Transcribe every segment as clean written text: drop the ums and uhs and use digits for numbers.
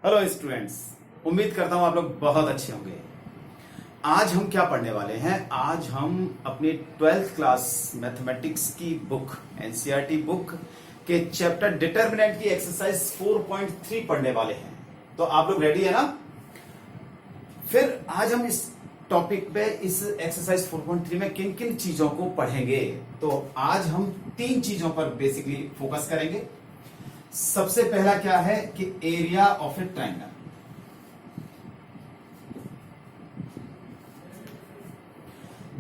Hello students, उम्मीद करता हूं आप लोग बहुत अच्छे होंगे। आज हम क्या पढ़ने वाले हैं? आज हम अपनी 12th क्लास मैथमेटिक्स की बुक एनसीईआरटी बुक के चैप्टर डिटर्मिनेंट की एक्सरसाइज 4.3 पढ़ने वाले हैं। तो आप लोग रेडी है ना? फिर आज हम इस टॉपिक पे इस एक्सरसाइज 4.3 में किन किन चीजों को पढ़ेंगे। तो आज हम 3 चीजों पर बेसिकली फोकस करेंगे। सबसे पहला क्या है कि एरिया ऑफ ए ट्रायंगल।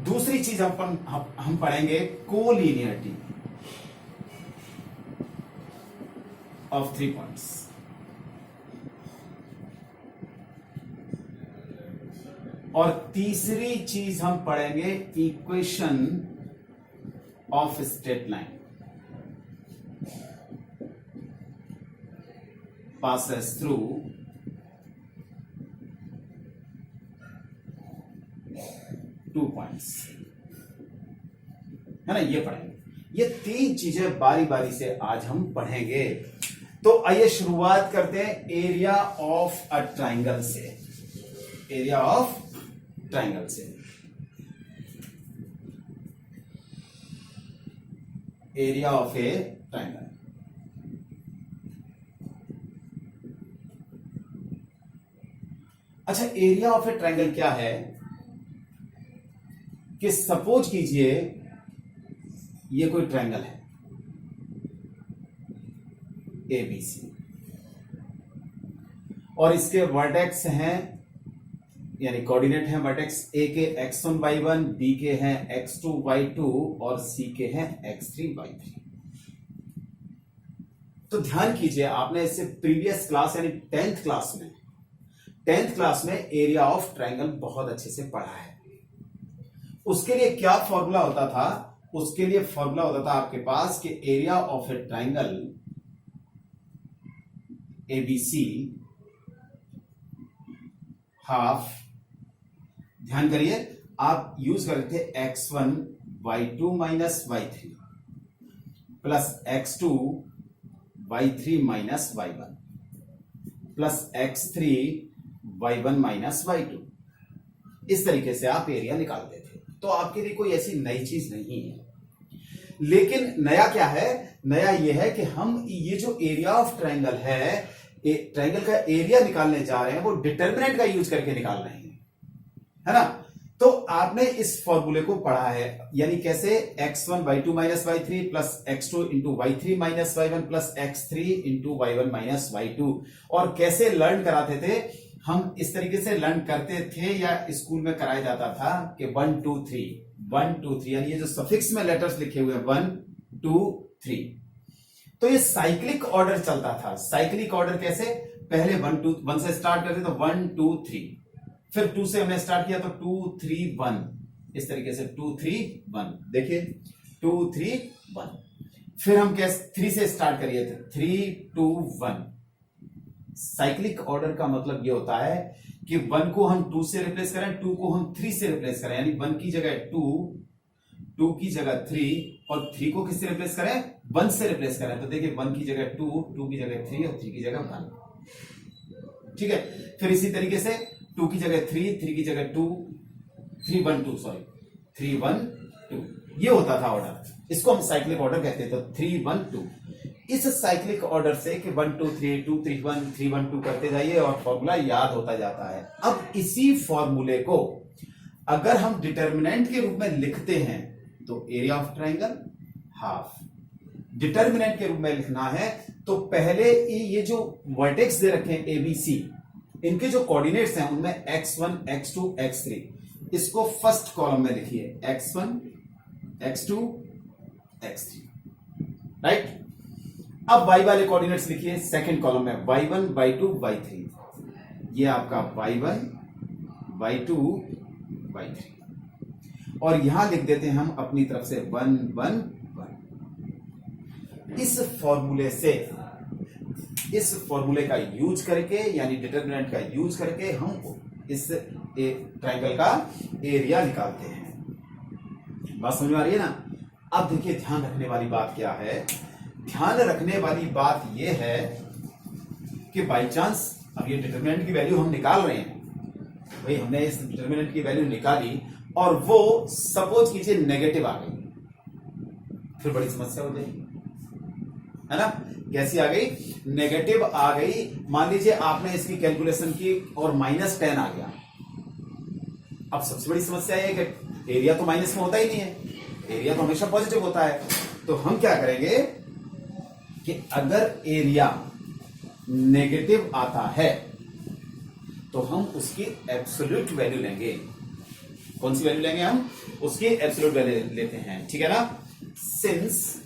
दूसरी चीज हम पढ़ेंगे कोलिनियरिटी ऑफ 3 पॉइंट्स। और तीसरी चीज हम पढ़ेंगे equation of straight line passes through two points, है ना? ये पढ़ेंगे। ये 3 चीजें बारी बारी से आज हम पढ़ेंगे। तो आइए शुरुआत करते हैं एरिया ऑफ अ ट्राइंगल से। एरिया ऑफ ट्राइंगल से। Area of A triangle. अच्छा, एरिया ऑफ ए ट्रायंगल क्या है कि सपोज कीजिए ये कोई ट्रायंगल है ABC और इसके वर्टेक्स हैं, यानी कोऑर्डिनेट हैं वर्टेक्स A के x1 y1, B के हैं x2 y2 और C के हैं x3 y3। तो ध्यान कीजिए, आपने इससे प्रीवियस क्लास यानी 10th क्लास में एरिया ऑफ ट्रायंगल बहुत अच्छे से पढ़ा है। उसके लिए क्या फॉर्मूला होता था? उसके लिए फॉर्मूला होता था आपके पास कि area of A triangle ABC half, ध्यान करिए, आप यूज करते थे x1 y2 minus y3 plus x2 y3 minus y1 plus x3 y1 minus y2। इस तरीके से आप एरिया निकालते थे। तो आपके लिए कोई ऐसी नई चीज नहीं है। लेकिन नया क्या है? नया यह है कि हम ये जो एरिया ऑफ ट्रायंगल है, ट्रायंगल का एरिया निकालने जा रहे हैं, वो डिटर्मिनेंट का यूज करके निकाल रहे हैं, है ना? तो आपने इस फॉर्मूले को पढ़ा है, यानी कैसे x1 y2 minus y3 plus x2 into y3 minus y1 plus x3 into y1 minus y2। और कैसे लर्न कराते थे? हम इस तरीके से लर्न करते थे या स्कूल में कराया जाता था कि 1 2 3 यानी ये जो सफिक्स में लेटर्स लिखे हुए हैं 1 2 3, तो ये साइक्लिक ऑर्डर चलता था। साइक्लिक ऑर्डर कैसे? पहले 1 से स्टार्ट करते तो 1 2 3, फिर 2 से हमने स्टार्ट किया तो 2 3 1, इस तरीके से 2 3 1। देखिए 2 3 1। फिर हम कैसे 3 से स्टार्ट करिए थे 3 2 1। साइक्लिक ऑर्डर का मतलब ये होता है कि 1 को हम 2 से रिप्लेस करें, 2 को हम 3 से रिप्लेस करें, यानी 1 की जगह 2, 2 की जगह 3 और 3 को किससे रिप्लेस करें? 1 से रिप्लेस करें। तो देखिए 1 की जगह 2, 2 की जगह 3 और 3 की जगह 1। ठीक है। फिर इसी तरीके से 2 की जगह 3, 3 की जगह 2, 3 1 2, सॉरी 3 1 2, ये होता था ऑर्डर। इसको हम साइक्लिक ऑर्डर कहते थे। तो 3 1 2, इस साइक्लिक ऑर्डर से कि 1 2 3 2 3 1 3 1 2 करते जाइए और फॉर्मूला याद होता जाता है। अब इसी फॉर्मूले को अगर हम डिटर्मिनेंट के रूप में लिखते हैं तो area of triangle half. Determinant के रूप में लिखना है तो पहले ये जो वर्टेक्स दे रखे हैं ABC, इनके जो कोऑर्डिनेट्स हैं उनमें x1 x2 x3, इसको फर्स्ट कॉलम में लिखिए x1 x2 x3, राइट? अब y वाले कोऑर्डिनेट्स लिखिए सेकंड कॉलम में y1 y2 y3, ये आपका y1 y2 y3। और यहां लिख देते हैं हम अपनी तरफ से 1 1 1। इस फॉर्मूले का यूज करके, यानी डिटर्मिनेंट का यूज करके हम इस ट्रायंगल का एरिया निकालते हैं। बात समझ में आ रही है ना? अब देखिए, ध्यान रखने वाली बात क्या है? ध्यान रखने वाली बात यह है कि बाई चांस अब ये डिटर्मिनेंट की वैल्यू हम निकाल रहे हैं, भाई हमने इस डिटर्मिनेंट की वैल्यू निकाली और वो सपोज कीजिए नेगेटिव आ गई, फिर बड़ी समस्या हो जाएगी, है ना। कैसी आ गई? नेगेटिव आ गई। मान लीजिए आपने इसकी कैलकुलेशन की और -10 आ गया। अब सबसे बड़ी समस्या है कि एरिया तो माइनस में होता ही नहीं है, एरिया तो हमेशा पॉजिटिव होता है। तो हम क्या करेंगे कि अगर एरिया नेगेटिव आता है तो हम उसकी एब्सोल्यूट वैल्यू लेंगे। कौन सी वैल्यू लेंगे? हम उसकी एब्सोल्यूट वैल्यू लेते हैं, ठीक है ना। Since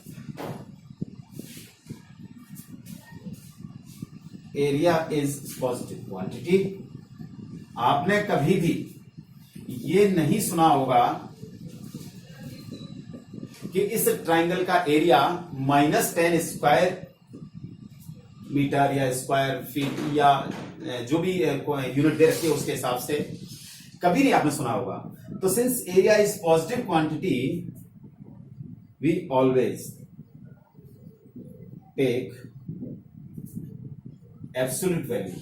area is positive quantity, आपने कभी भी ये नहीं सुना होगा कि इस ट्राइंगल का एरिया -10 स्क्वायर मीटर या स्क्वायर फीट या जो भी यूनिट दे रखी है उसके हिसाब से, कभी नहीं आपने सुना होगा। तो since area is positive quantity, we always take absolute value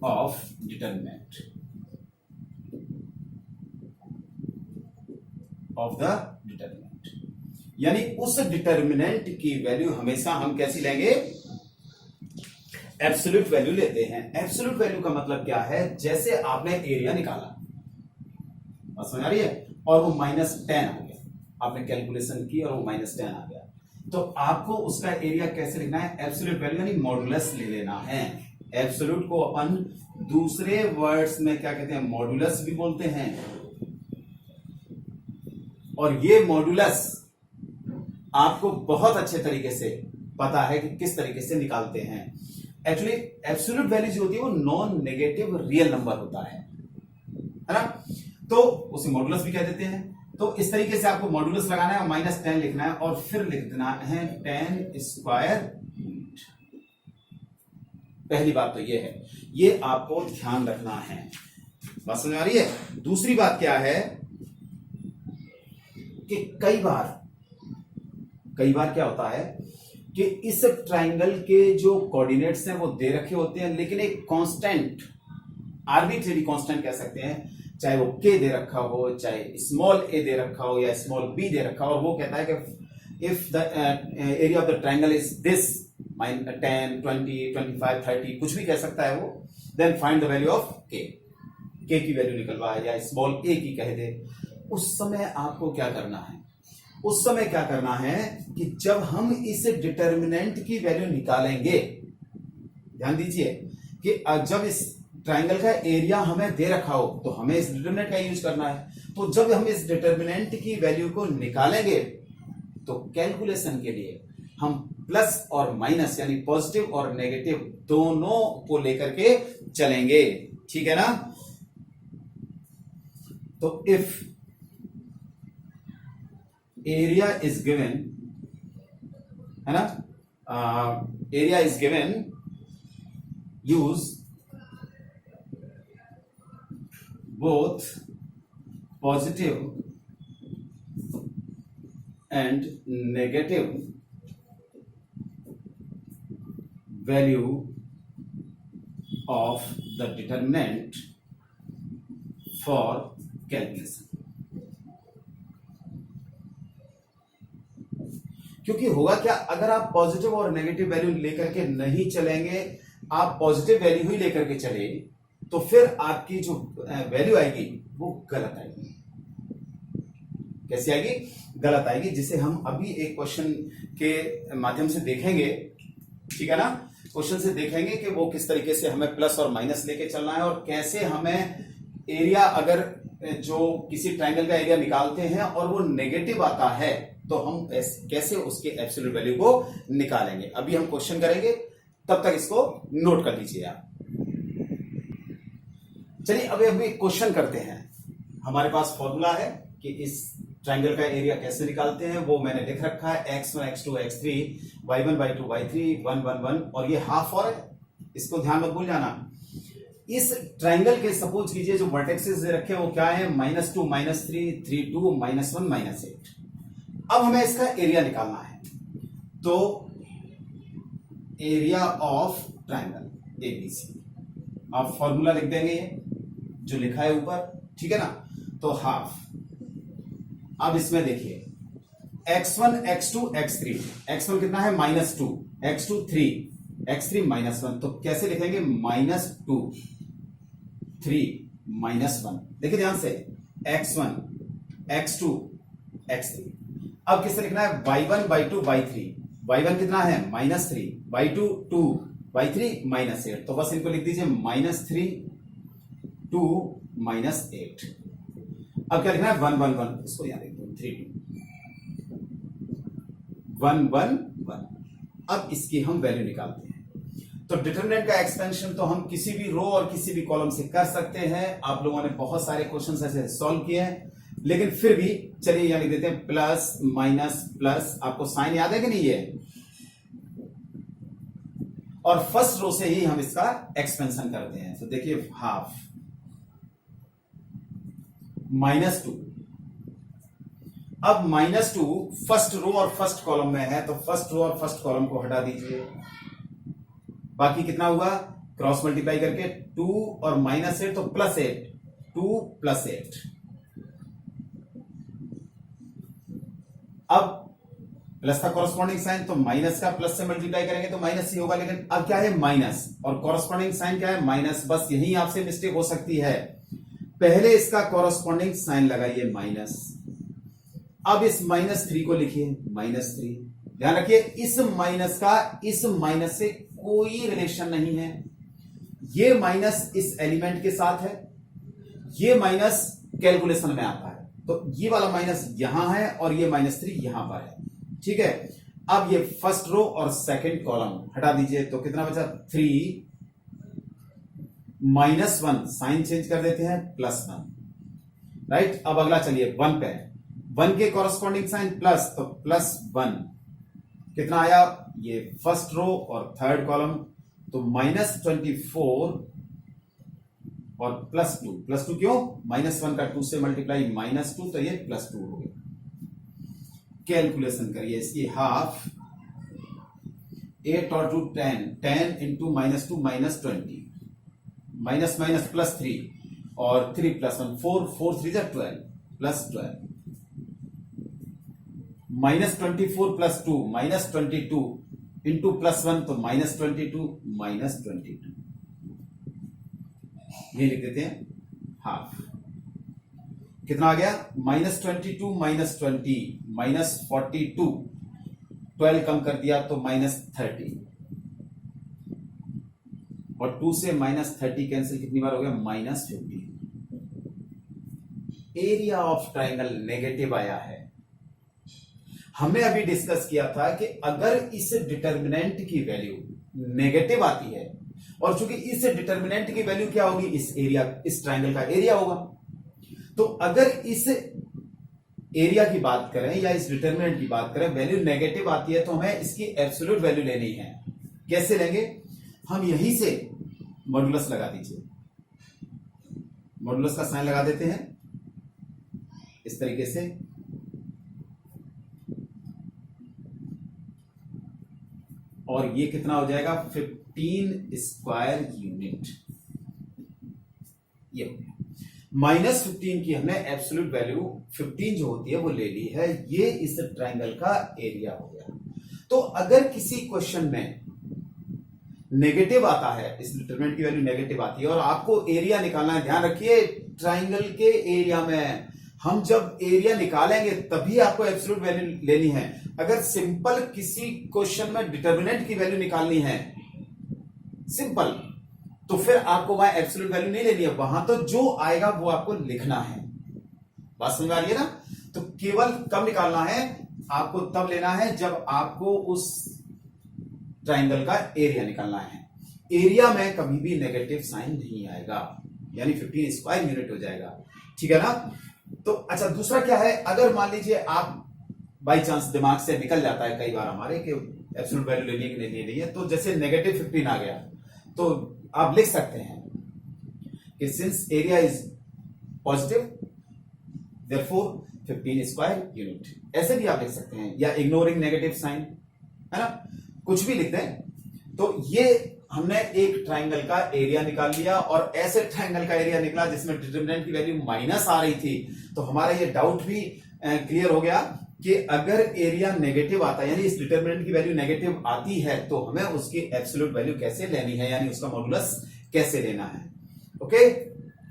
of determinant of the determinant, यानी उस डिटर्मिनेंट की वैल्यू हमेशा हम कैसी लेंगे? एब्सोल्यूट वैल्यू लेते हैं। एब्सोल्यूट वैल्यू का मतलब क्या है? जैसे आपने एरिया निकाला, बात समझ आ रही है, और वो -10 आ गया, आपने कैलकुलेशन की और वो -10 आ गया, तो आपको उसका एरिया कैसे लिखना है? एब्सोल्यूट वैल्यू यानी मॉडुलस ले लेना है। एब्सोल्यूट को अपन दूसरे वर्ड्स में क्या कहते हैं? मॉडुलस भी बोलते हैं। और ये मॉडुलस आपको बहुत अच्छे तरीके से पता है कि किस तरीके से निकालते हैं। एक्चुअली एब्सोल्यूट वैल्यू जो होती है वो नॉन नेगेटिव रियल नंबर होता है ना, तो उसे मॉडुलस भी कह देते हैं। तो इस तरीके से आपको मॉडुलस लगाना है और -10 लिखना है और फिर लिख देना है 10 स्क्वायर। पहली बात तो ये है, ये आपको ध्यान रखना है। बात समझ आ रही है? दूसरी बात क्या है कि कई बार क्या होता है कि इस ट्राइंगल के जो कोऑर्डिनेट्स हैं वो दे रखे होते हैं, लेकिन एक कांस्टेंट, आर्बिट्रेरी कांस्टेंट कह सकते हैं, चाहे वो k दे रखा हो, चाहे स्मॉल a दे रखा हो या स्मॉल b दे रखा हो, और वो कहता है कि if the area of the triangle is this 10, 20, 25, 30, कुछ भी कह सकता है वो, then find the value of k की वैल्यू निकलवा या स्मॉल a की कह दे। उस समय आपको क्या करना है? उस समय क्या करना है कि जब हम इस डिटर्मिनेंट की वैल्यू निकालेंगे, ध्यान दीजिए कि जब इस ट्राइंगल का एरिया हमें दे रखा हो तो हमें इस डिटर्मिनेंट का यूज करना है। तो जब हम इस डिटर्मिनेंट की वैल्यू को निकालेंगे तो कैलकुलेशन के लिए हम प्लस और माइनस यानी पॉजिटिव और नेगेटिव दोनों को लेकर के चलेंगे, ठीक है ना। तो इफ एरिया इज गिवन, है ना, area is given, use both positive and negative value of the determinant for calculation। क्योंकि होगा क्या, अगर आप पॉजिटिव और नेगेटिव वैल्यू लेकर के नहीं चलेंगे, आप पॉजिटिव वैल्यू ही लेकर के चले, तो फिर आपकी जो वैल्यू आएगी वो गलत आएगी। कैसी आएगी? गलत आएगी, जिसे हम अभी एक क्वेश्चन के माध्यम से देखेंगे, ठीक है ना। क्वेश्चन से देखेंगे कि वो किस तरीके से हमें प्लस और माइनस लेके चलना है और कैसे हमें एरिया, अगर जो किसी ट्राइंगल का एरिया निकालते हैं और वो नेगेटिव आता है तो हम कैसे उसके एब्सोल्यूट वैल्यू को निकालेंगे। अभी हम क्वेश्चन करेंगे, तब तक इसको नोट कर लीजिए आप। चलिए अभी क्वेश्चन करते हैं। हमारे पास फॉर्मूला है कि इस ट्राइंगल का एरिया कैसे निकालते हैं, वो मैंने लिख रखा है x1 x2 x3 y1 y2 y3 1 1 1, और ये हाफ और है, इसको ध्यान मत भूल जाना। इस ट्राइंगल के सपोज कीजिए जो वर्टेक्सेस दे रखे हैं वो क्या है? -2 -3 3 2 -1 -8। अब हमें इसका एरिया निकालना है। तो एरिया ऑफ ट्राइंगल एबीसी, आप फॉर्मूला लिख देंगे ये जो लिखा है ऊपर, ठीक है ना। तो हाफ, अब इसमें देखिए x1 x2 x3, x1 कितना है -2, x2 3, x3 -1, तो कैसे लिखेंगे -2 3 -1। देखिए ध्यान से x1 x2 x3। अब किससे लिखना है y1 y2 y3, y1 कितना है -3, y2 2, y3 -8, तो बस इनको लिख दीजिए -3 2 -8। अब क्या लिखना है 1 1 1, इसको यहां लिख दो 3 2 1 1 1। अब इसकी हम वैल्यू निकालते हैं। तो डिटरमिनेंट का एक्सपेंशन तो हम किसी भी रो और किसी भी कॉलम से कर सकते हैं। आप लोगों ने बहुत सारे क्वेश्चंस ऐसे सॉल्व किए हैं, लेकिन फिर भी चलिए यहां लिख देते हैं प्लस माइनस प्लस। आपको साइन याद है कि नहीं ये, और फर्स्ट रो से ही हम इसका एक्सपेंशन करते हैं। तो देखिए हाफ -2, अब -2 फर्स्ट रो और फर्स्ट कॉलम में है, तो फर्स्ट रो और फर्स्ट कॉलम को हटा दीजिए। बाकी कितना हुआ क्रॉस मल्टीप्लाई करके 2 और -8 तो +8, 2 + 8। अब प्लस का कॉरस्पॉन्डिंग साइन, तो माइनस का प्लस से मल्टीप्लाई करेंगे तो माइनस ही होगा, लेकिन अब क्या है माइनस और कॉरस्पॉन्डिंग साइन क्या है माइनस। बस यही आपसे मिस्टेक हो सकती है, पहले इसका कॉरस्पॉन्डिंग साइन लगाइए माइनस, अब इस -3 को लिखिए -3। ध्यान रखिए इस माइनस का इस माइनस से कोई रिलेशन नहीं है। ये माइनस इस एलिमेंट के साथ है, ये माइनस कैलकुलेशन में आता है, तो ये वाला माइनस यहां है और ये -3 यहां पर है, ठीक है। अब ये फर्स्ट रो और सेकंड कॉलम हटा दीजिए, तो कितना बचा 3 -1, साइन चेंज कर देते हैं +1, राइट। अब अगला चलिए 1 पे, 1 के कॉरस्पॉन्डिंग साइन प्लस, तो +1 कितना आया ये फर्स्ट रो और थर्ड कॉलम, तो -24 और +2 क्यों -1 का 2 से मल्टीप्लाई -2, तो ये +2 हो गया। कैलकुलेशन करिए इसकी हाफ, 8 और 2 10, 10 इंटू -2 -20, माइनस माइनस +3 और 3 + 1 4, 4 3 12 +12, -24 +2 -22 इंटू +1, तो -22 -22, ये लिख देते हैं हाफ। कितना आ गया -22 -20 -42, 12 कम कर दिया तो -30, और 2 से -30 कैंसिल कितनी बार हो गया -50। एरिया ऑफ ट्राइंगल नेगेटिव आया है। हमने अभी डिस्कस किया था कि अगर इस डिटर्मिनेंट की वैल्यू नेगेटिव आती है, और चूंकि इस डिटर्मिनेंट की वैल्यू क्या होगी इस ट्राइंगल का एरिया होगा, तो अगर इस एरिया की बात करें या इस डिटर्मिनेंट की बात करें, वैल्यू नेगेटिव आती है, तो हमें इसकी एब्सोल्यूट वैल्यू लेनी है। कैसे लेंगे, हम यहीं से मॉडुलस लगा दीजिए, मॉडुलस का साइन लगा देते हैं इस तरीके से, और ये कितना हो जाएगा 15 स्क्वायर यूनिट। ये -15 की हमने एब्सोल्यूट वैल्यू 15 जो होती है वो ले ली है। ये इस ट्राइंगल का एरिया हो गया। तो अगर किसी क्वेश्चन में नेगेटिव आता है, इस डिटरमिनेंट की वैल्यू नेगेटिव आती है और आपको एरिया निकालना है, ध्यान रखिए ट्राइंगल के एरिया में हम जब एरिया निकालेंगे तभी आपको एब्सोल्यूट वैल्यू लेनी है। अगर सिंपल किसी क्वेश्चन में डिटरमिनेंट की वैल्यू निकालनी है सिंपल, तो फिर आपको वहां एब्सोल्यूट वैल्यू नहीं लेनी है, वहां तो जो आएगा वो आपको लिखना है। बात समझ में आ रही है ना। तो केवल कब निकालना है, आपको तब लेना है जब आपको उस ट्राइंगल का एरिया निकालना है। एरिया में कभी भी नेगेटिव साइन नहीं आएगा, यानी 15 स्क्वायर यूनिट हो जाएगा, ठीक है ना। तो अच्छा दूसरा क्या है, अगर मान लीजिए आप बाई चांस दिमाग से निकल जाता है कई बार हमारे कि एब्सोल्यूट वैल्यू लेनी है कि नहीं लेनी है, तो जैसे -15 आ गया तो आप लिख सकते हैं कि since area is positive therefore 15 square unit, ऐसे भी आप लिख सकते हैं, या इग्नोरिंग नेगेटिव साइन, है ना, कुछ भी लिख दें। तो ये हमने एक ट्राइंगल का एरिया निकाल लिया, और ऐसे ट्राइंगल का एरिया निकला जिसमें डिटरमिनेंट की वैल्यू माइनस आ रही थी। तो हमारा ये डाउट भी क्लियर हो गया कि अगर एरिया नेगेटिव आता है, यानी इस डिटरमिनेंट की वैल्यू नेगेटिव आती है, तो हमें उसकी एब्सोल्यूट वैल्यू कैसे लेनी है, यानी उसका मॉडुलस कैसे लेना है। ओके,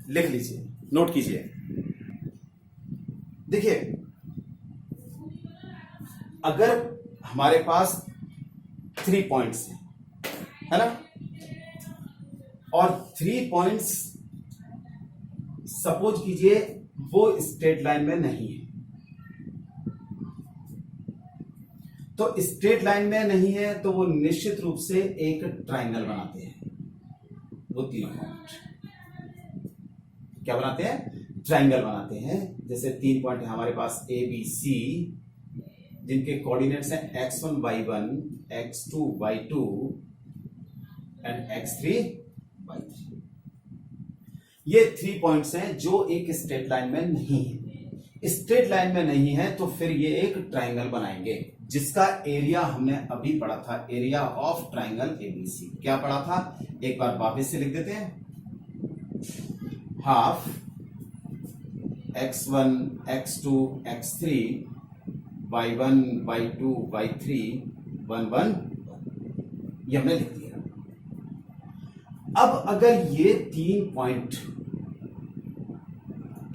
लिख लीजिए, नोट कीजिए। देखिए, अगर हमारे पास 3 पॉइंट्स हैं, है ना, और 3 पॉइंट्स सपोज कीजिए वो स्ट्रेट लाइन में नहीं है, तो स्ट्रेट लाइन में नहीं है तो वो निश्चित रूप से एक ट्राइंगल बनाते हैं। वो तीनों पॉइंट क्या बनाते हैं? ट्राइंगल बनाते हैं। जैसे 3 पॉइंट है हमारे पास ए बी सी, जिनके कोऑर्डिनेट्स हैं x1 y1, x2 y2 and x3 y3। ये 3 पॉइंट्स हैं जो एक स्ट्रेट लाइन में नहीं है। स्ट्रेट लाइन में नहीं है तो फिर ये एक ट्राइंगल बनाएंगे, जिसका एरिया हमने अभी पढ़ा था, एरिया ऑफ ट्राइंगल एबीसी। क्या पढ़ा था? एक बार वापस से लिख देते हैं। Half x1 x2 x3 y1 y2 y3 1 1, ये हमने लिख दिया। अब अगर ये 3 पॉइंट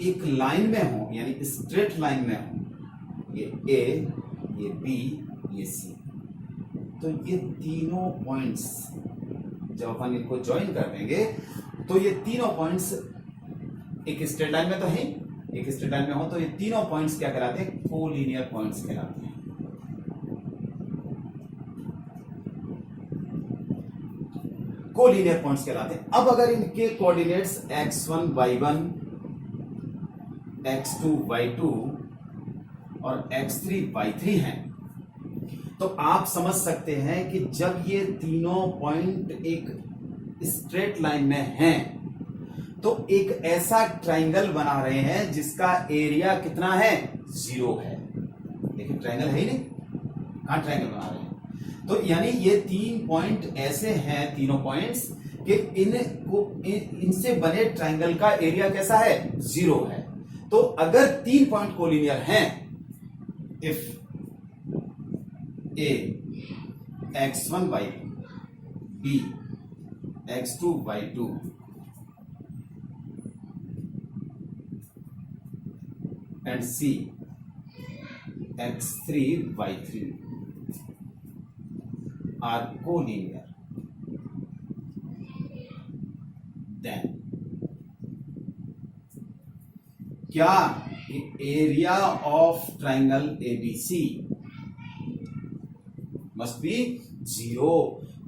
एक लाइन में हो, यानी स्ट्रेट लाइन में हो, ये ए, ये बी, ये सी, तो ये तीनों पॉइंट्स जब अपन इनको ज्वाइन कर देंगे तो ये तीनों पॉइंट्स एक स्ट्रेट लाइन में तो है, एक स्ट्रेट लाइन में हो तो ये तीनों पॉइंट्स क्या कहलाते हैं? कोलिनियर पॉइंट्स कहलाते हैं। कोलिनियर पॉइंट्स कहलाते हैं। अब अगर इनके coordinates x1 y1, x2 y2 और x3 y3 हैं, तो आप समझ सकते हैं कि जब ये तीनों पॉइंट एक स्ट्रेट लाइन में हैं, तो एक ऐसा ट्राइंगल बना रहे हैं जिसका एरिया कितना है? 0 है। देखिए ट्राइंगल है ही नहीं, कहां ट्राइंगल बना रहे हैं? तो यानी ये 3 पॉइंट ऐसे हैं, तीनों पॉइंट्स, कि इनसे बने ट्राइंगल का एरिया कैसा है? 0 है। तो अगर 3 पॉइंट कोलिनियर हैं, if A x1 y2, B x2 y2 and C x3 y3 are collinear, then क्या area of triangle ABC must be 0?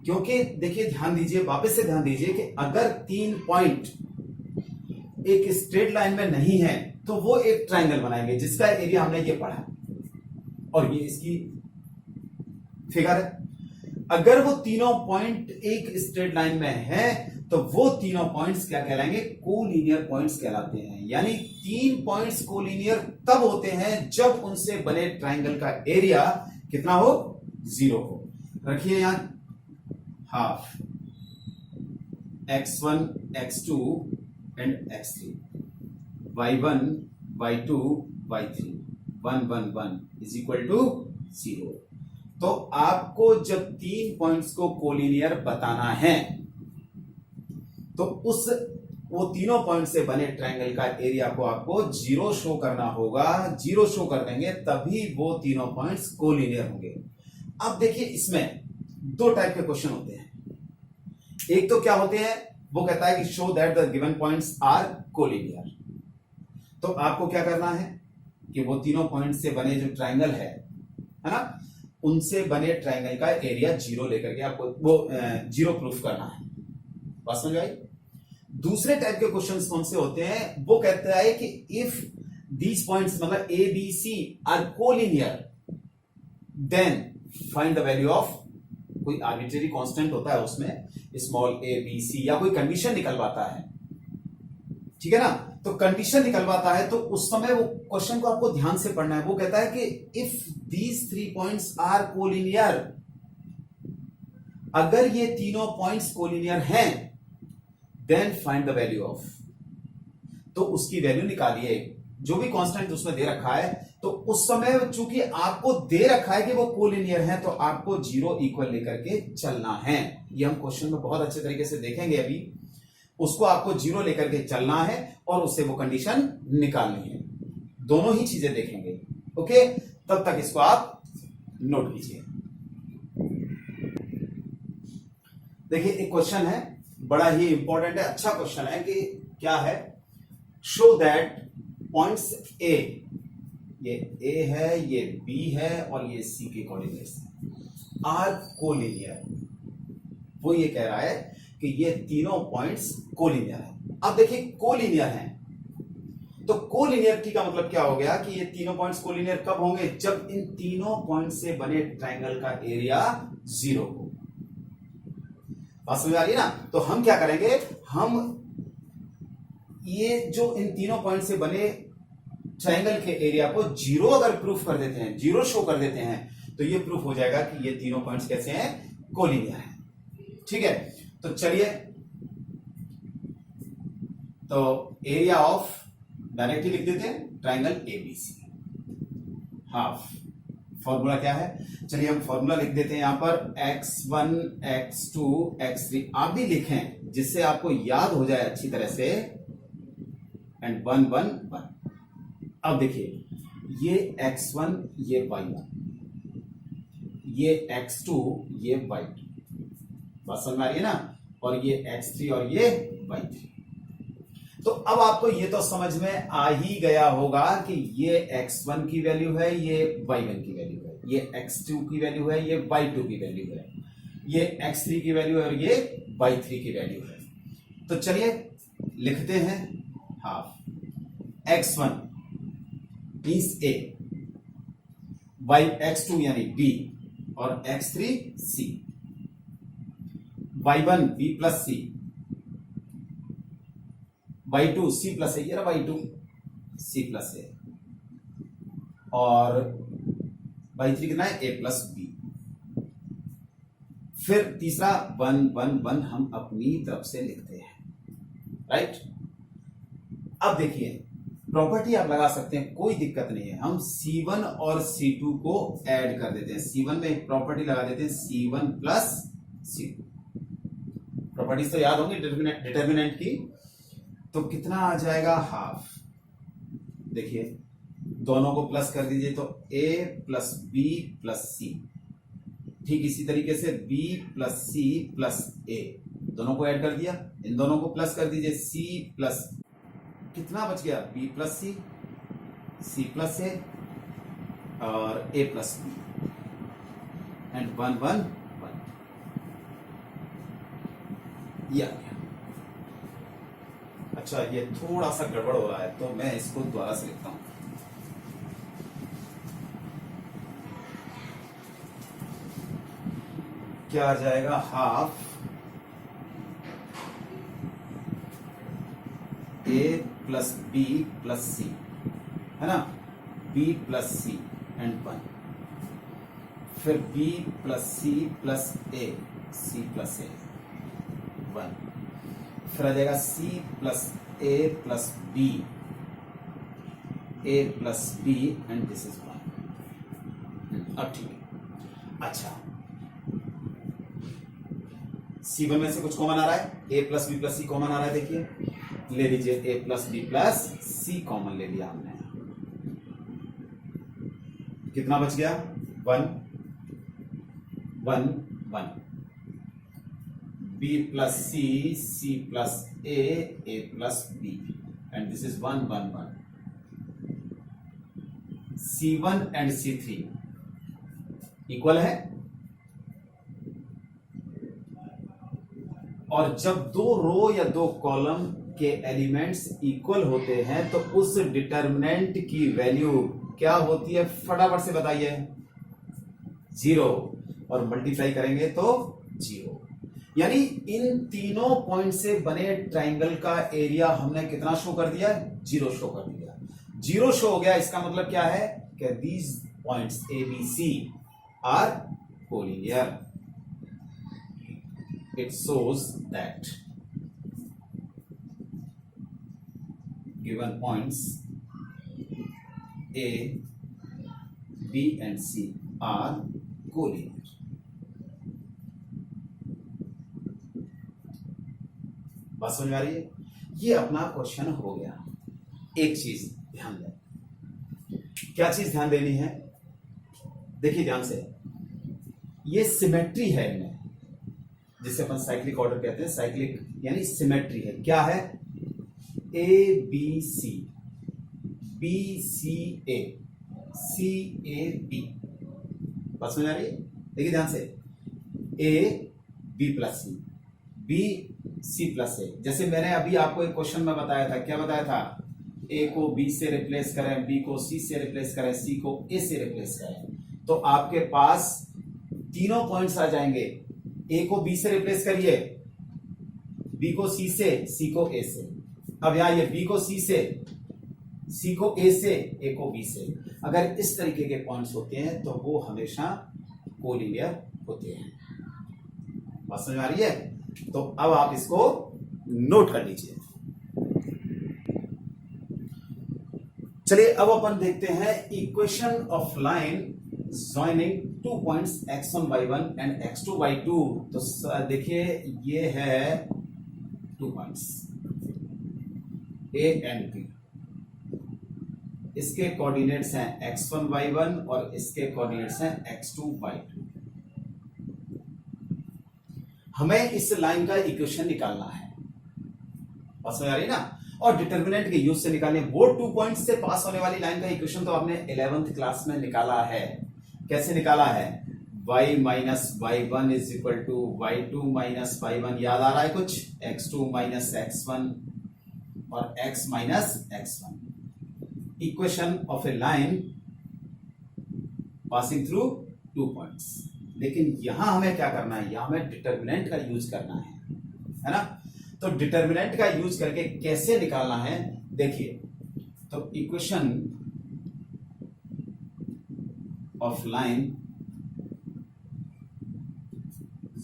क्योंकि देखिए, ध्यान दीजिए, वापस से ध्यान दीजिए कि अगर 3 पॉइंट एक स्ट्रेट लाइन में नहीं है तो वो एक ट्राइंगल बनाएंगे जिसका एरिया हमने ये पढ़ा, और ये इसकी फिगर है। अगर वो तीनों पॉइंट एक स्ट्रेट लाइन में है तो वो तीनों पॉइंट्स क्या कहलाएंगे? कोलिनियर पॉइंट्स कहलाते हैं। यानी 3 पॉइंट्स कोलिनियर तब होते हैं जब उनसे बने ट्राइंगल का एरिया कितना हो? 0 हो। रखिए यहां half x1 x2 and x3, y1 y2 y3 1 1 1 is equal to 0। तो आपको जब 3 पॉइंट्स को कोलिनियर बताना है तो वो तीनों पॉइंट से बने ट्राइंगल का एरिया को आपको 0 शो करना होगा। 0 शो कर देंगे तभी वो तीनों पॉइंट्स कोलिनियर होंगे। अब देखिए, इसमें 2 टाइप के क्वेश्चन होते हैं। एक तो क्या होते हैं, वो कहता है कि show that the given points are collinear. तो आपको क्या करना है कि वो तीनों पॉइंट से बने जो ट्राइंगल है ना, उनसे बने ट्राइंगल का एरिया 0 लेकर के आपको वो 0 प्रूफ करना है। बात समझ आई? दूसरे टाइप के क्वेश्चंस कौन से होते हैं? वो कहता है कि इफ दीज पॉइंट्स मतलब A B C are collinear, then find the value of, कोई आर्बिट्रेरी कांस्टेंट होता है उसमें, स्मॉल ए बी सी, या कोई कंडीशन निकलवाता है, ठीक है ना। तो कंडीशन निकलवाता है तो उस समय वो क्वेश्चन को आपको ध्यान से पढ़ना है। वो कहता है कि if these 3 points are collinear, अगर ये तीनों पॉइंट्स कोलिनियर हैं, then find the value of, तो उसकी वैल्यू निकालिए, जो भी कांस्टेंट उसमें दे रखा है। तो उस समय चूंकि आपको दे रखा है कि वो कोलिनियर है, तो आपको जीरो इक्वल लेकर के चलना है। ये हम क्वेश्चन में बहुत अच्छे तरीके से देखेंगे अभी। उसको आपको जीरो लेकर के चलना है और उससे वो कंडीशन निकालनी है। दोनों ही चीजें देखेंगे। ओके, तब तक इसको आप नोट कीजिए। देखिए, एक क्वेश्चन है, बड़ा ही इंपॉर्टेंट है, अच्छा क्वेश्चन है कि क्या है, शो दैट पॉइंट्स ए, ये ए है, ये बी है और ये सी के कोऑर्डिनेट्स आर कोलिनियर। वो ये कह रहा है कि ये तीनों पॉइंट्स कोलिनियर हैं। अब देखिए, कोलिनियर हैं तो कोलिनियरिटी का मतलब क्या हो गया कि ये तीनों पॉइंट्स कोलिनियर कब होंगे, जब इन तीनों पॉइंट से बने ट्रायंगल का एरिया जीरो हो। बात समझ आ रही है ना? तो हम क्या करेंगे, हम ये जो इन तीनों पॉइंट से बने ट्रायंगल के एरिया को जीरो अगर प्रूफ कर देते हैं, जीरो शो कर देते हैं, तो ये प्रूफ हो जाएगा कि ये तीनों पॉइंट्स कैसे हैं, कोलिनियर हैं। ठीक है, तो चलिए, तो एरिया ऑफ डायरेक्टली लिख देते हैं, ट्रायंगल एबीसी, हाफ। फॉर्मूला क्या है, चलिए हम फॉर्मूला लिख देते हैं यहां पर, x1 x2 x3 आप भी लिखें जिससे आपको याद हो जाए अच्छी तरह से, एंड 1 1 1। अब देखिए, ये x1 ये y1, ये x2 ये y2, बात समझ में आ रही है ना, और ये x3 और ये y3। तो अब आपको ये तो समझ में आ ही गया होगा कि ये x1 की वैल्यू है, ये y1 की वैल्यू है, ये x2 की वैल्यू है, ये y2 की वैल्यू है, ये x3 की वैल्यू है और ये y3 की वैल्यू है। तो चलिए लिखते हैं, half x1 means a, x2 यानी b और x3 c, y1 b plus c, y2 c plus है, ये रहा y2 c प्लस है, और y3 कितना है, a प्लस b। फिर तीसरा 1 1 1 हम अपनी तरफ से लिखते हैं, राइट। अब देखिए, प्रॉपर्टी आप लगा सकते हैं, कोई दिक्कत नहीं है। हम c1 और c2 को ऐड कर देते हैं, c1 में एक प्रॉपर्टी लगा देते हैं, c1 प्लस c2। प्रॉपर्टीज तो याद होंगी डिटर्मिनेंट की। तो कितना आ जाएगा, हाफ। देखिए, दोनों को प्लस कर दीजिए तो a plus b plus c, ठीक इसी तरीके से b plus c plus a, दोनों को ऐड कर दिया, इन दोनों को प्लस कर दीजिए, c प्लस, कितना बच गया, b plus c, c plus a और a प्लस b, एंड 1 1 1, ये आ गया। अच्छा, ये थोड़ा सा गड़बड़ हो रहा है तो मैं इसको दोबारा से लिखता हूं। क्या आ जाएगा, half a plus b plus c, है ना, b प्लस c एंड 1, फिर b plus c plus a, c plus a 1, फिर आ जाएगा c plus a plus b, a plus b and this is 1। अब ठीक है। अच्छा, c1 में से कुछ कॉमन आ रहा है, a plus b plus c common आ रहा है, देखिए ले लीजिए, a plus b plus c common ले लिया हमने, कितना बच गया, 1 1 1, b plus c, c plus a plus b, and this is 1 1 1। c1 and c3 equal है, और जब दो रो या दो कॉलम के एलिमेंट्स इक्वल होते हैं तो उस डिटर्मिनेंट की वैल्यू क्या होती है, फटाफट से बताइए, 0, और मल्टीप्लाई करेंगे तो 0। यानी इन तीनों पॉइंट से बने ट्रायंगल का एरिया हमने कितना शो कर दिया, 0 शो कर दिया। 0 शो हो गया, इसका मतलब क्या है कि these points A B C are collinear. it shows that given points A, B and C are collinear. बात समझ में आ रही है? ये अपना क्वेश्चन हो गया। एक चीज ध्यान दें, क्या चीज ध्यान देनी है? देखिए ध्यान से, ये सिमेट्री है इनमें, जिसे अपन साइक्लिक ऑर्डर कहते हैं। साइक्लिक यानी सिमेट्री है। क्या है? A B C, B C A, C A B. बात समझ आ रही है? देखिए ध्यान से, A B plus C, B C plus A. जैसे मैंने अभी आपको एक क्वेश्चन में बताया था, क्या बताया था? ए को बी से रिप्लेस करें, बी को सी से रिप्लेस करें, सी को ए से रिप्लेस करें, तो आपके पास तीनों पॉइंट्स आ जाएंगे। ए को बी से रिप्लेस करिए, बी को सी से, सी को ए से। अब यहां ये बी को सी से, सी को ए से, ए को बी से। अगर इस तरीके के पॉइंट्स होते हैं तो वो हमेशा कोलिनियर होते हैं। बात समझ में आ रही है? तो अब आप इसको नोट कर लीजिए। चलिए अब अपन देखते हैं equation of line joining two points x1 y1 and x2 y2। तो देखिए ये है 2 पॉइंट्स A एंड B। इसके कोऑर्डिनेट्स हैं x1 y1 और इसके कोऑर्डिनेट्स हैं x2 y2। हमें इस लाइन का इक्वेशन निकालना है। बात समझ आ रही ना? और डिटर्मिनेंट के यूज से निकालने। वो 2 पॉइंट्स से पास होने वाली लाइन का इक्वेशन तो आपने 11th क्लास में निकाला है। कैसे निकाला है? y minus y1 is equal to y2 minus y1। याद आ रहा है कुछ? x2 माइनस x1 और x minus x1। Equation of A line passing through 2 points. लेकिन यहां हमें क्या करना है? यहां हमें डिटर्मिनेंट का यूज करना है ना? तो डिटर्मिनेंट का यूज करके कैसे निकालना है देखिए। तो equation of line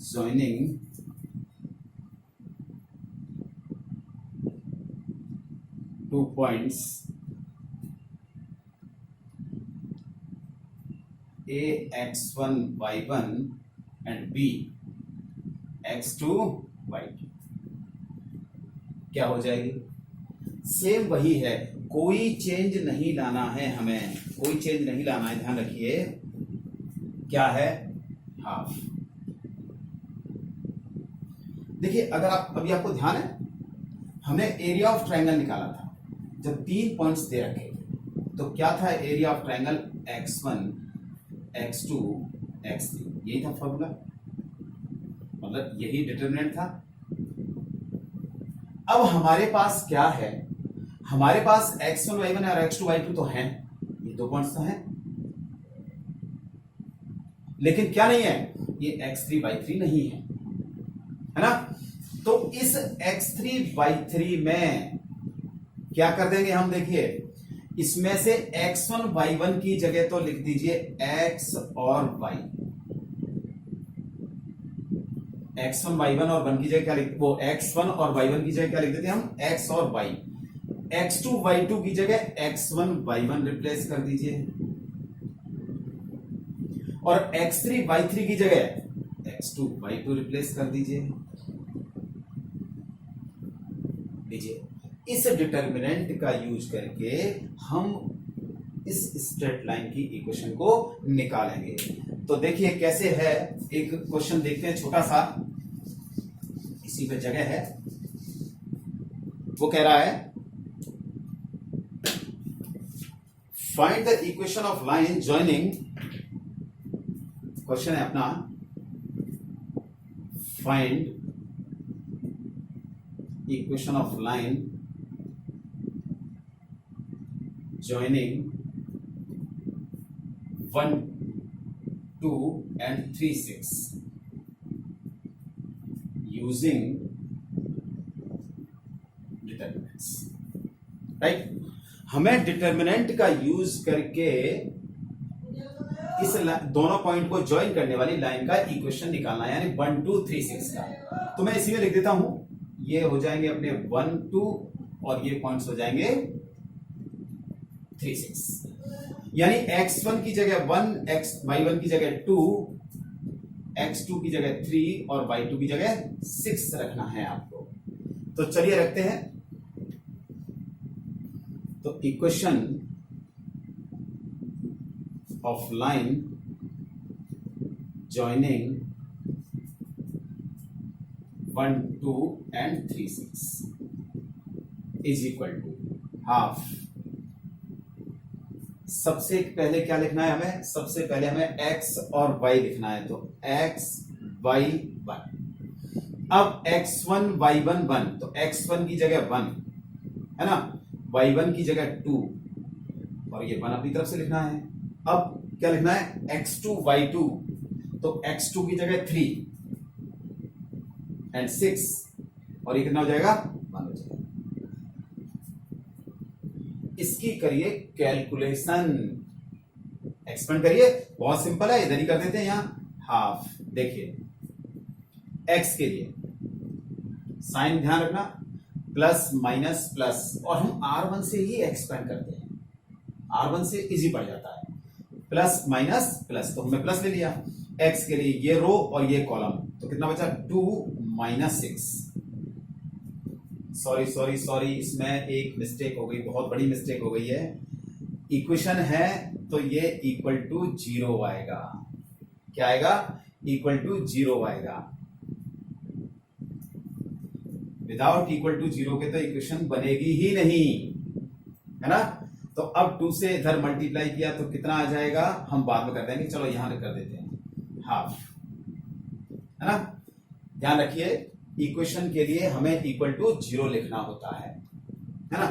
joining two points A x1 y1 and B x2 y2 क्या हो जाएगी? सेम वही है, कोई चेंज नहीं लाना है हमें, कोई चेंज नहीं लाना है। ध्यान रखिए क्या है? हाफ। देखिए अगर आप अभी आपको ध्यान है, हमने एरिया ऑफ ट्रायंगल निकाला था जब 3 पॉइंट्स दे रखे थे। तो क्या था area of triangle? x1 x2 x3। यही था फॉर्मूला, मतलब यही डिटरमिनेंट था। अब हमारे पास क्या है? हमारे पास x1 y1 और x2 y2 तो हैं, ये 2 पॉइंट्स तो हैं। लेकिन क्या नहीं है? ये x3 y3 नहीं है ना? तो इस x3 y3 में क्या कर देंगे हम? देखिए इसमें से x1 y1 की जगह तो लिख दीजिए x और y। x1 y1 और 1 की जगह क्या लिख, वो x1 और y1 की जगह क्या लिख देते हैं हम? x और y। x2 y2 की जगह x1 y1 रिप्लेस कर दीजिए और x3 y3 की जगह x2 y2 रिप्लेस कर दीजिए। लीजिए इस डिटर्मिनेंट का यूज करके हम इस स्ट्रेट लाइन की इक्वेशन को निकालेंगे। तो देखिए कैसे है, एक क्वेश्चन देखते हैं छोटा सा, इसी पे जगह है। वो कह रहा है find the equation of line joining, question है अपना, find equation of line joining 1, 2 and 3, 6 using determinants, right? हमें डिटर्मिनेंट का यूज करके इस दोनों पॉइंट को ज्वाइन करने वाली लाइन का इक्वेशन निकालना है, यानी 1 2 3 6 का। तो मैं इसी में लिख देता हूं, ये हो जाएंगे अपने 1 2 और ये पॉइंट्स हो जाएंगे 3 6, यानी x1 की जगह 1, y1 की जगह 2, x2 की जगह 3 और y2 की जगह 6 रखना है आपको। तो चलिए रखते हैं। तो equation of line joining 1 2 and 3 6 is equal to half. सबसे पहले क्या लिखना है हमें? सबसे पहले हमें x और y लिखना है, तो x y 1। अब x1 y1 1, तो x1 की जगह 1 है ना, y1 की जगह 2 और ये 1 अपनी तरफ से लिखना है। अब क्या लिखना है? x2 y2, तो x2 की जगह 3 एंड 6 और ये कितना हो जाएगा? 1 हो जाएगा। इसकी करिए कैलकुलेशन, एक्सपेंड करिए, बहुत सिंपल है, इधर ही कर देते हैं। यहां हाफ, देखिए x के लिए साइन ध्यान रखना, प्लस माइनस प्लस, और हम r1 से ही एक्सपेंड करते हैं, r1 से इजी पड़ जाता है। प्लस माइनस प्लस, तो हमने प्लस ले लिया। x के लिए ये रो और ये कॉलम, तो कितना बचा? 2 माइनस 6। सॉरी, इसमें एक मिस्टेक हो गई, बहुत बड़ी मिस्टेक हो गई है। इक्वेशन है तो ये इक्वल टू 0 आएगा। क्या आएगा? इक्वल टू 0 आएगा। विदाउट इक्वल टू 0 के तो इक्वेशन बनेगी ही नहीं, है ना। तो अब 2 से इधर मल्टीप्लाई किया तो कितना आ जाएगा, हम बाद में कर देंगे, चलो यहां कर देते हैं हाफ, है ना। ध्यान रखिए, इक्वेशन के लिए हमें इक्वल टू 0 लिखना होता है ना।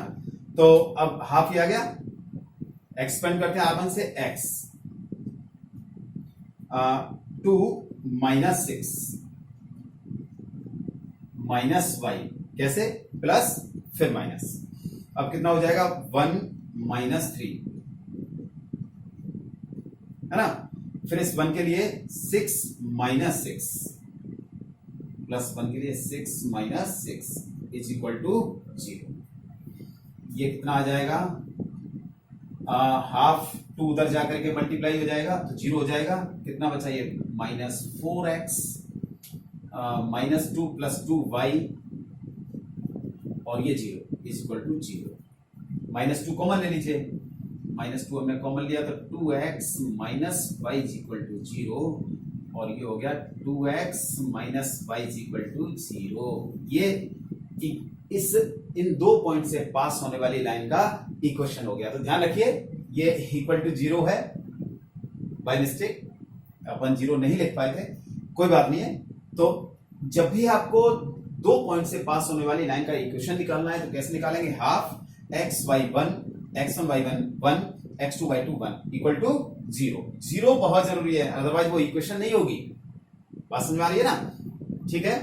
तो अब हाफ ही आ गया। एक्सपेंड करते हैं r1 से x, 2 माइनस 6 माइनस y, कैसे? प्लस फिर माइनस, अब कितना हो जाएगा? 1 माइनस 3, है ना। फिर इस 1 के लिए 6 माइनस 6 प्लस 1 के लिए 6 माइनस 6 इज इक्वल टू 0। ये कितना आ जाएगा? हाफ 2 उधर जाकर के मल्टीप्लाई हो जाएगा तो 0 हो जाएगा। कितना बचा? ये minus 4x minus 2 plus 2y और ये 0 is equal to 0। Minus 2 common ले लीजिए, माइनस 2 हमने कॉमन लिया तो 2x minus y is equal to 0 और ये हो गया 2x minus y is equal to 0। ये इन दो पॉइंट से पास होने वाली लाइन का इक्वेशन हो गया। तो ध्यान रखिए, ये इक्वल टू 0 है, बाय मिस्टेक अपन 0 नहीं लिख पाए थे, कोई बात नहीं है। तो जब भी आपको दो पॉइंट से पास होने वाली लाइन का इक्वेशन निकालना है तो कैसे निकालेंगे? Half x y 1, x1 y1 1, x2 y2 1 equal to 0। 0 बहुत जरूरी है, अदरवाइज वो इक्वेशन नहीं होगी। बात समझ में आ रही है ना? ठीक है,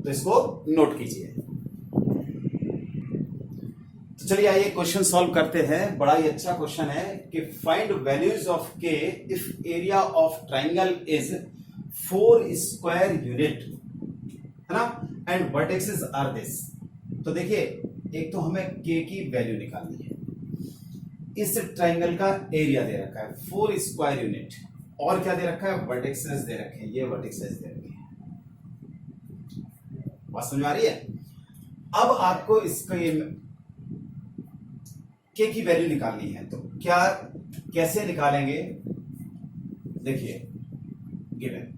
तो इसको नोट कीजिए। तो चलिए आइए क्वेश्चन सॉल्व करते हैं। बड़ा ही अच्छा क्वेश्चन है कि find values of k if area of triangle is 4 square unit, है ना, एंड वर्टेक्सेस आर दिस। तो देखिए, एक तो हमें k की वैल्यू निकालनी है। इस ट्राइंगल का एरिया दे रखा है 4 स्क्वायर यूनिट, और क्या दे रखा है? वर्टेक्सेस दे रखे हैं, ये वर्टेक्सेस दे रखे हैं। बात समझ में आ रही है? अब आपको इसके k की वैल्यू निकालनी है, तो क्या कैसे निकालेंगे? देखिए, गिवन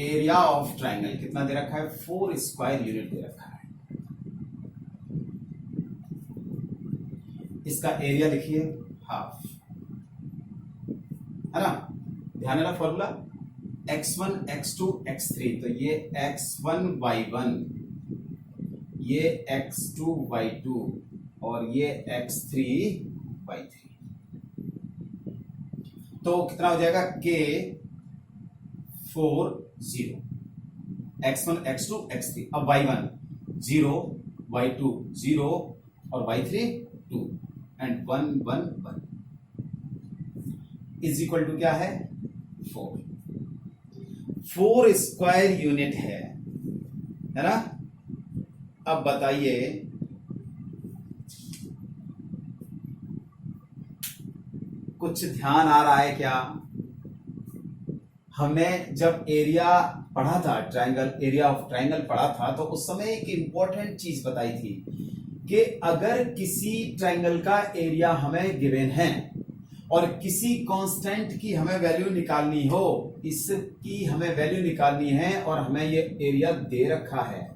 एरिया ऑफ ट्राइंगल कितना दे रखा है? 4 स्क्वायर यूनिट दे रखा है। इसका एरिया लिखिए हाफ, है ना। ध्यान देना फॉर्मूला x1 x2 x3, तो ये x1 y1, ये x2 y2 और ये x3 y3। तो कितना हो जाएगा? k 4 0, x1 x2 x3। अब y1 0, y2 0 और y3 2 and 1 1 1। Is equal to क्या है 4 स्क्वायर यूनिट है ना। अब बताइए कुछ ध्यान आ रहा है क्या? हमने जब एरिया पढ़ा था, ट्रायंगल, एरिया ऑफ ट्रायंगल पढ़ा था, तो उस समय एक इंपॉर्टेंट चीज बताई थी कि अगर किसी ट्रायंगल का एरिया हमें गिवन है और किसी कांस्टेंट की हमें वैल्यू निकालनी हो, इसकी हमें वैल्यू निकालनी है और हमें ये एरिया दे रखा है,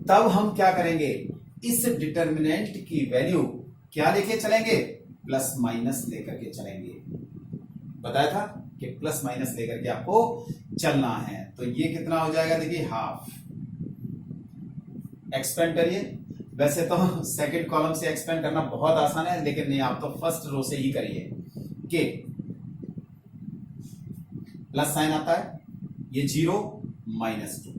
तब हम क्या करेंगे? इस डिटर्मिनेंट की वैल्यू क्या लेके चलेंगे? प्लस माइनस लेकर के चलेंगे। बताया था कि प्लस माइनस लेकर के आपको चलना है। तो ये कितना हो जाएगा? देखिए हाफ। एक्सपेंड करिए। वैसे तो सेकंड कॉलम से एक्सपेंड करना बहुत आसान है, लेकिन नहीं, आप तो फर्स्ट रो से ही करिए। के प्लस साइन आता है, ये 0 -2।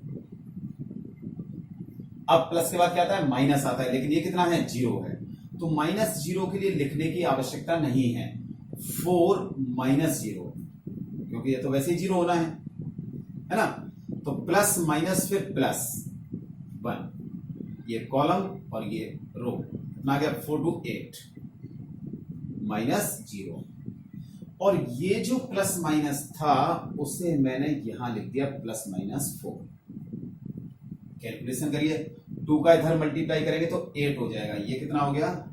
अब प्लस के बाद क्या आता है? माइनस आता है, लेकिन ये कितना है? 0 है। तो -0 के लिए लिखने की आवश्यकता नहीं है, 4 -0, क्योंकि ये तो वैसे ही 0 होना है ना। तो प्लस माइनस फिर प्लस 1, ये कॉलम और ये रो, कितना आ गया? 4 to 8 -0। और ये जो प्लस माइनस था उसे मैंने यहां लिख दिया +-4। कैलकुलेशन करिए, 2 का इधर मल्टीप्लाई करेंगे तो 8 हो जाएगा। ये कितना हो गया?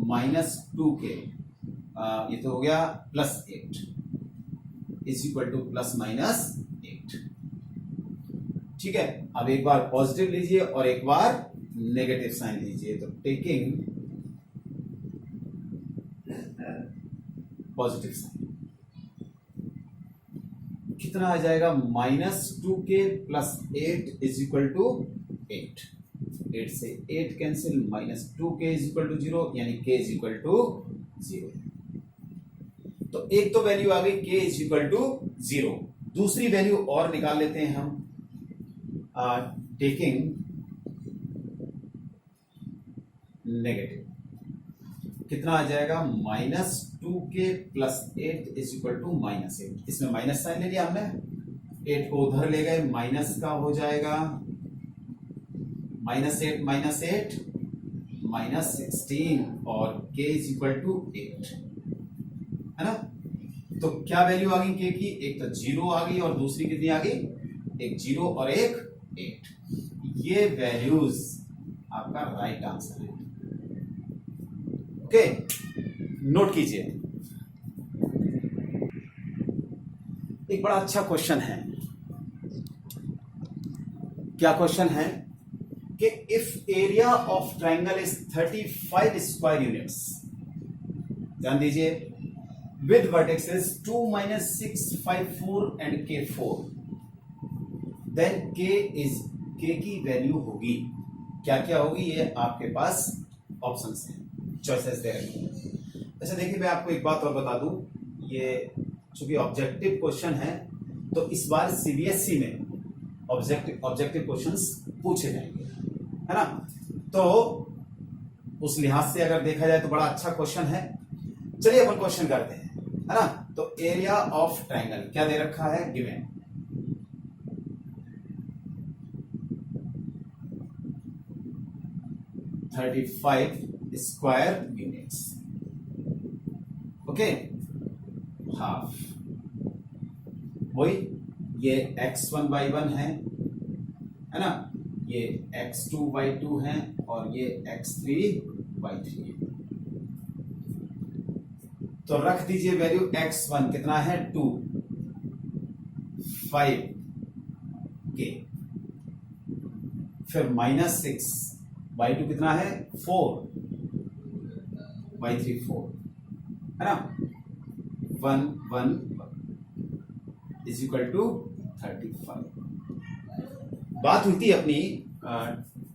-2k, ये तो हो गया +8 इज इक्वल टू +-8। ठीक है। अब एक बार पॉजिटिव लीजिए और एक बार नेगेटिव साइन लीजिए। तो टेकिंग पॉजिटिव साइन कितना आ जाएगा? -2k + 8 is equal to 8। 8 से 8 cancel, -2k is equal to 0, यानी k इज इक्वल टू 0। तो एक तो वैल्यू आ गई k इज इक्वल टू 0। दूसरी वैल्यू और निकाल लेते हैं हम, टेकिंग नेगेटिव। कितना आ जाएगा? -2k + 8 is equal to -8। इसमें माइनस साइन ले लिया हमने, 8 को उधर ले गए, माइनस का हो जाएगा -8 -8 -16 और k इज इक्वल टू 8, है ना। तो क्या वैल्यू आ गई k की? एक तो 0 आ गई और दूसरी कितनी आ गई? एक 0 और एक 8। ये वैल्यूज आपका राइट आंसर है। ओके, नोट कीजिए। एक बड़ा अच्छा क्वेश्चन है। क्या क्वेश्चन है कि if area of triangle is 35 square units, ध्यान दीजिए, with vertexes 2 -6 5 4 and k4, then k की वैल्यू होगी। क्या क्या होगी? ये आपके पास ऑप्शंस हैं, चॉइसेस दे रखी हैं। अच्छा देखिए, मैं आपको एक बात और बता दूं, ये चूंकि ऑब्जेक्टिव क्वेश्चन है तो इस बार सीबीएसई में ऑब्जेक्टिव क्वेश्चंस पूछे जाएंगे, है ना। तो उस लिहाज से अगर देखा जाए तो बड़ा अच्छा क्वेश्चन है। चलिए अपन क्वेश्चन करते हैं, है ना। तो एरिया ऑफ ट्राइंगल क्या दे रखा है? Given 35 square units. Okay, half वही, ये x1/1 है ना, ये x2/2 है और ये x3/3 है। तो रख दीजिए वैल्यू x1 कितना है? 2 5k, फिर -6/2 कितना है? 4/3 4, है ना। 1 1 इज इक्वल टू 35। बात हुई थी अपनी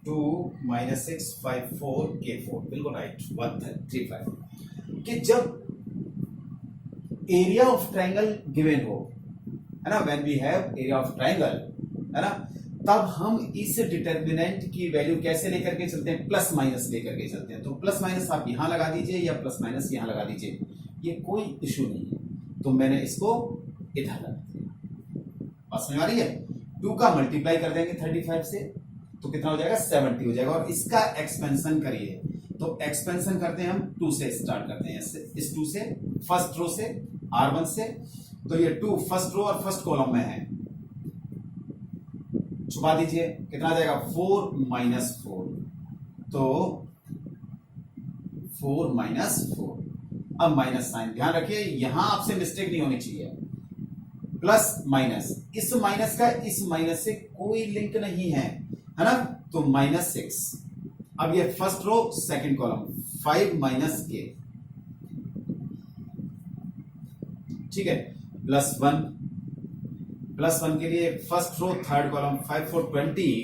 2 -6 5 4 k4, बिल्कुल राइट, 135, कि जब एरिया ऑफ ट्राइंगल गिवन हो, है ना, when we have area of triangle, है ना, तब हम इस डिटर्मिनेंट की वैल्यू कैसे लेकर के चलते हैं? प्लस माइनस लेकर के चलते हैं। तो प्लस माइनस आप यहां लगा दीजिए या प्लस माइनस यहां लगा दीजिए, ये कोई इशू नहीं है, तो मैंने इसको इधर रख दिया। बात समझ आ रही है? 2 का मल्टीप्लाई कर देंगे 35 से तो कितना हो जाएगा 70 हो जाएगा। और इसका एक्सपेंशन करिए तो एक्सपेंशन करते हैं हम 2 से स्टार्ट करते हैं, इस 2 से फर्स्ट रो से R1 से। तो ये 2 फर्स्ट रो और फर्स्ट कॉलम में है, छुपा दीजिए, कितना आ जाएगा 4 माइनस 4, तो 4 माइनस 4। अब माइनस साइन, ध्यान रखिए यहां आपसे मिस्टेक नहीं होनी चाहिए, प्लस माइनस, इस माइनस का इस माइनस से कोई लिंक नहीं है ना, तो -6। अब ये first row second column 5 minus के, ठीक है, +1 +1 के लिए first row third column 5 4 20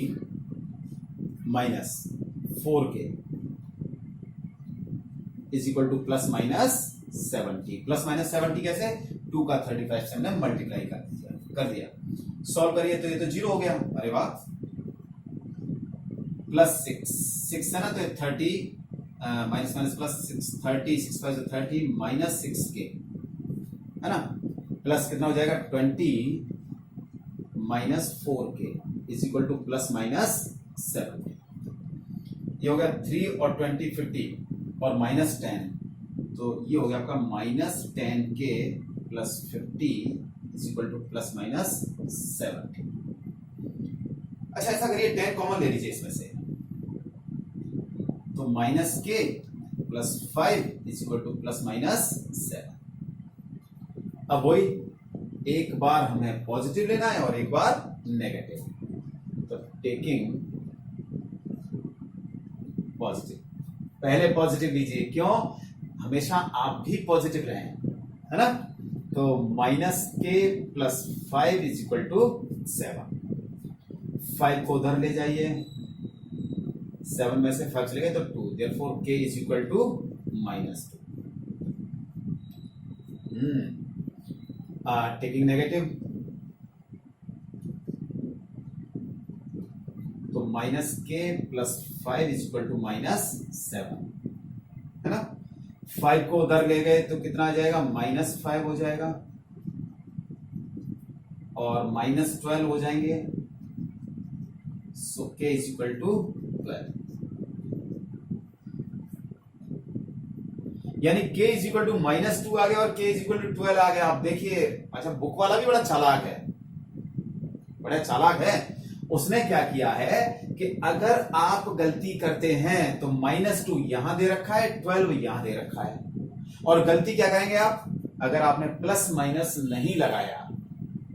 minus 4k is equal to +-70। +-70 कैसे? 2 का 35 से हमने मल्टीप्लाई कर दिया। सॉल्व करिए तो ये तो 0 हो गया। अरे वाह, +6 है ना, तो 30 माइनस +6 30 6 5 30 -6k है ना, प्लस कितना हो जाएगा 20 -4k इज इक्वल टू +-7। ये हो गया 3 और 20 50 और -10, तो ये हो गया आपका -10k + 50 इज इक्वल टू +-7। अच्छा ऐसा करिए 10 कॉमन ले लीजिए इसमें से, तो -k + 5 इज इक्वल टू +-7। अब वही एक बार हमें पॉजिटिव लेना है और एक बार नेगेटिव, तो टेकिंग पॉजिटिव, पहले पॉजिटिव लीजिए, क्यों? हमेशा आप भी पॉजिटिव रहें, है ना, तो -k + 5 इज इक्वल टू 7। 5 को उधर ले जाइए, 7 में से 5 चले गए तो 2, therefore k is equal to -2। Taking negative, तो -k + 5 इज इक्वल टू -7, है ना। 5 को उधर ले गए तो कितना आ जाएगा? -5 हो जाएगा और -12 हो जाएंगे, सो k इज इक्वल टू 12, यानी k इज इक्वल टू -2 आ गया और k इज इक्वल टू 12 आ गया। आप देखिए, अच्छा बुक वाला भी बड़ा चालाक है, बड़ा चालाक है। उसने क्या किया है कि अगर आप गलती करते हैं तो -2 यहां दे रखा है, 12 यहां दे रखा है, और गलती क्या करेंगे आप? अगर आपने प्लस माइनस नहीं लगाया,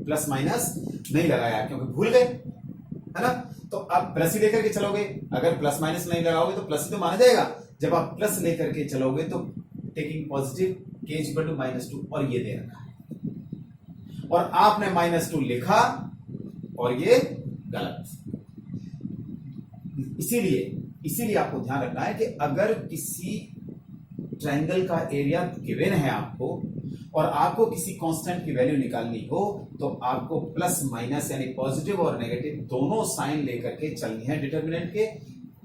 प्लस माइनस नहीं लगाया क्योंकि भूल गए, है ना, तो आप प्लस ही लेकर के चलोगे। अगर प्लस माइनस नहीं लगाओगे तो प्लस ही तो माना जाएगा। जब आप प्लस लेकर के चलोगे तो taking positive k is equal to -2, और ये दे रखा है, और आपने -2 लिखा और ये गलत। इसीलिए आपको ध्यान रखना है कि अगर किसी ट्रायंगल का एरिया गिवन है आपको और आपको किसी कांस्टेंट की वैल्यू निकालनी हो, तो आपको प्लस माइनस यानी पॉजिटिव और नेगेटिव दोनों साइन लेकर के चलनी है डिटर्मिनेंट के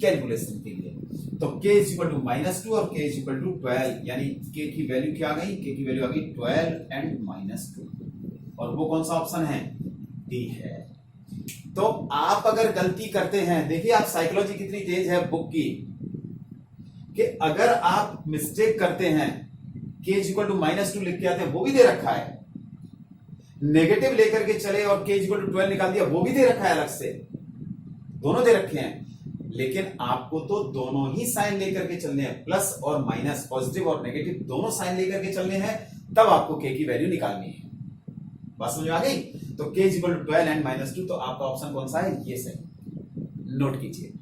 कैलकुलेशन के लिए। तो k इज इक्वल टू -2 और k इज इक्वल टू 12, यानी k की वैल्यू क्या आ गई? k की वैल्यू आ गई 12 एंड -2, और वो कौन सा ऑप्शन है? डी है। तो आप अगर गलती करते हैं, देखिए आप साइकोलॉजी कितनी तेज है बुक की, कि अगर आप मिस्टेक करते हैं, k इज इक्वल टू -2 लिख के आते हैं, वो भी दे रखा है, नेगेटिव लेकर के चले और k इज इक्वल टू 12 निकाल दिया, वो भी दे रखा है अलग से, दोनों दे रखे हैं, लेकिन आपको तो दोनों ही साइन लेकर के चलने हैं, प्लस और माइनस, पॉजिटिव और नेगेटिव दोनों साइन लेकर के चलने हैं, तब आपको k की वैल्यू निकालनी है। बात समझ में आ गई? तो k is equal to 12 and -2, तो आपका ऑप्शन कौन सा है? ये सही, नोट कीजिए।